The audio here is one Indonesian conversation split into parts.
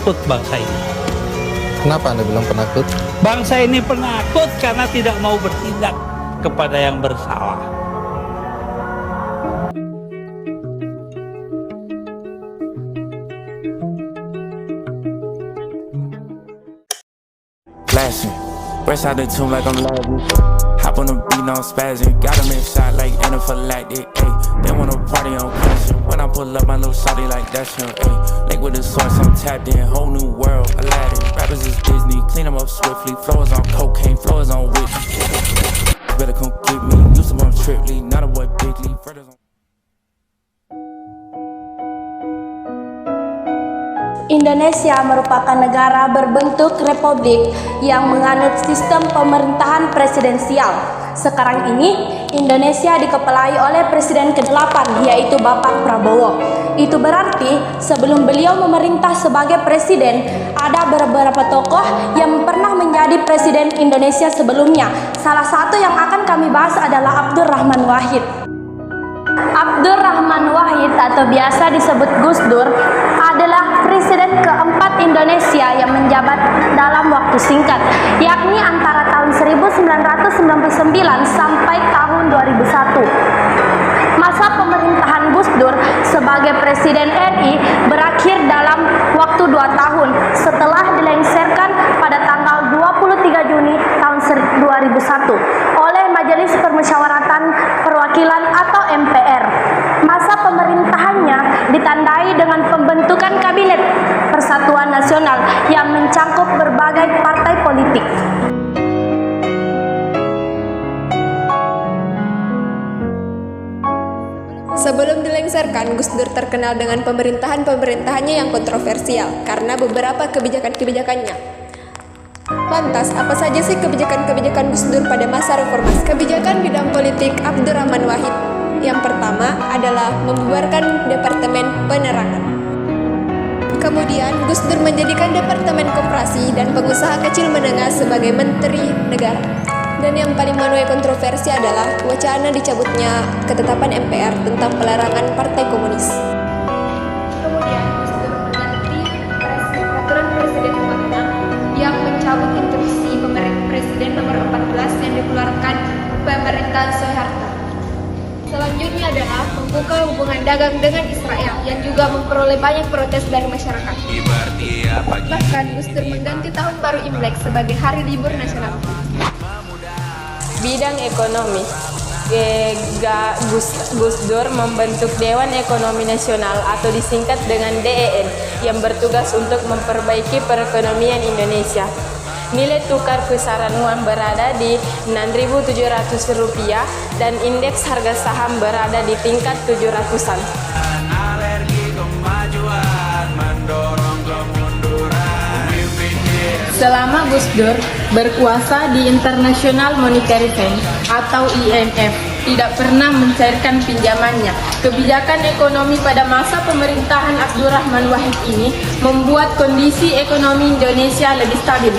penakut bangsa ini. Kenapa Anda bilang penakut? Bangsa ini penakut karena tidak mau bertindak kepada yang bersalah. Flashing, fresh out the tomb like I'm lavish. Hop on the beat, no spazzing. Got him in shot like anaphylactic. Ayy, they wanna party on passion. When I pull up, my little shawty like that's him. Ayy, link with the source, I'm tapped in. Whole new world, Aladdin. Rappers is Disney, clean them up swiftly. Flows on cocaine, flows on whiskey. Better come get me. Used to bump Tripley, not a boy Bigly. Indonesia merupakan negara berbentuk republik yang menganut sistem pemerintahan presidensial. Sekarang ini, Indonesia dikepalai oleh Presiden ke-8, yaitu Bapak Prabowo. Itu berarti sebelum beliau memerintah sebagai presiden, ada beberapa tokoh yang pernah menjadi presiden Indonesia sebelumnya. Salah satu yang akan kami bahas adalah Abdurrahman Wahid. Abdurrahman Wahid atau biasa disebut Gus Dur adalah presiden keempat Indonesia yang menjabat dalam waktu singkat, yakni antara tahun 1999 sampai tahun 2001. Masa pemerintahan Gus Dur sebagai Presiden RI berakhir dalam waktu 2 tahun setelah dilengsarkan pada tanggal 23 Juni tahun 2001 oleh Majelis Permusyawaratan Perwakilan atau MPR. Masa pemerintahannya ditandai dengan pembentukan Kabinet Persatuan Nasional yang mencakup berbagai partai politik. Sebelum dilengsarkan, Gus Dur terkenal dengan pemerintahannya yang kontroversial karena beberapa kebijakan-kebijakannya. Lantas, apa saja sih kebijakan-kebijakan Gus Dur pada masa reformasi? Kebijakan bidang politik Abdurrahman Wahid. Yang pertama adalah membubarkan Departemen Penerangan. Kemudian, Gus Dur menjadikan Departemen Koperasi dan Pengusaha Kecil Menengah sebagai Menteri Negara. Dan yang paling menuai kontroversi adalah wacana dicabutnya ketetapan MPR tentang pelarangan Partai Komunis. Kemudian, Gus Dur mengganti Peraturan Presiden Nomor 6 yang mencabut instruksi Presiden Nomor 14 yang dikeluarkan pemerintahan Soeharto. Selanjutnya adalah membuka hubungan dagang dengan Israel yang juga memperoleh banyak protes dari masyarakat. Bahkan Gus Dur mengganti Tahun Baru Imlek sebagai hari libur nasional. Bidang ekonomi, Gus Dur membentuk Dewan Ekonomi Nasional atau disingkat dengan DEN yang bertugas untuk memperbaiki perekonomian Indonesia. Nilai tukar kisaran uang berada di Rp6.700 dan indeks harga saham berada di tingkat 700-an. Selama Gus Dur berkuasa di International Monetary Fund atau IMF, tidak pernah mencairkan pinjamannya. Kebijakan ekonomi pada masa pemerintahan Abdurrahman Wahid ini membuat kondisi ekonomi Indonesia lebih stabil.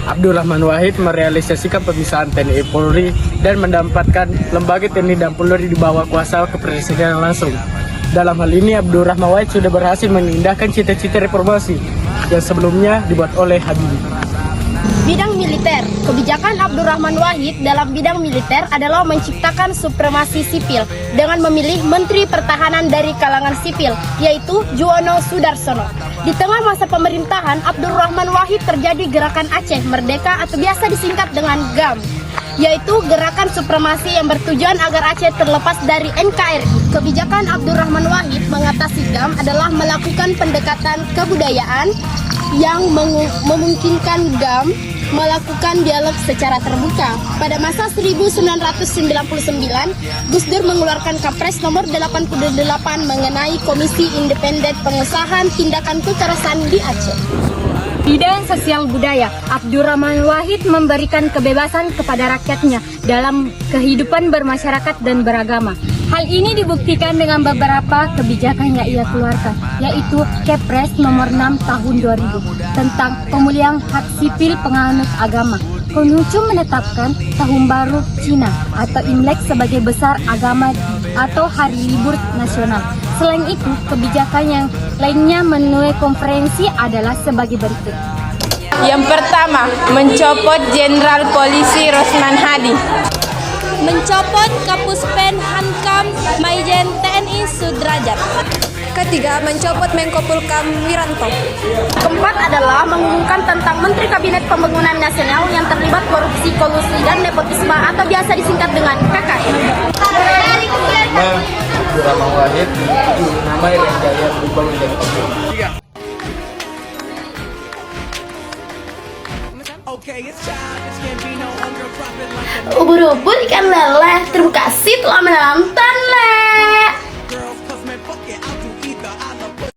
Abdurrahman Wahid merealisasikan pemisahan TNI Polri dan mendapatkan lembaga TNI dan Polri di bawah kuasa kepresidenan langsung. Dalam hal ini, Abdurrahman Wahid sudah berhasil mengindahkan cita-cita reformasi yang sebelumnya dibuat oleh Habibie. Bidang militer. Kebijakan Abdurrahman Wahid dalam bidang militer adalah menciptakan supremasi sipil dengan memilih Menteri Pertahanan dari kalangan sipil, yaitu Juwono Sudarsono. Di tengah masa pemerintahan Abdurrahman Wahid terjadi gerakan Aceh Merdeka atau biasa disingkat dengan GAM, yaitu gerakan supremasi yang bertujuan agar Aceh terlepas dari NKRI. Kebijakan Abdurrahman Wahid mengatasi GAM adalah melakukan pendekatan kebudayaan yang memungkinkan GAM melakukan dialog secara terbuka. Pada masa 1999, Gus Dur mengeluarkan Kapres nomor 88 mengenai Komisi Independen Pengesahan Tindakan Kekerasan di Aceh. Bidang sosial budaya, Abdurrahman Wahid memberikan kebebasan kepada rakyatnya dalam kehidupan bermasyarakat dan beragama. Hal ini dibuktikan dengan beberapa kebijakan yang ia keluarkan, yaitu Kepres nomor 6 tahun 2000 tentang pemulihan hak sipil penganut agama. Konghucu menetapkan Tahun Baru Cina atau Imlek sebagai besar agama atau hari libur nasional. Selain itu, kebijakan yang lainnya menuai konferensi adalah sebagai berikut. Yang pertama, mencopot Jenderal Polisi Rosman Hadi. Mencopot Kapuspen Hankam Maijen TNI Sudrajat. Ketiga, mencopot Menko Polhukam Wiranto. Keempat adalah mengumumkan tentang Menteri Kabinet Pembangunan Nasional yang terlibat korupsi, kolusi, dan nepotisme atau biasa disingkat dengan KKN. Abdurrahman Wahid nama Irian Jaya berubah menjadi Kapolri. Ubur-ubur ikan leleh terbuka telah menanam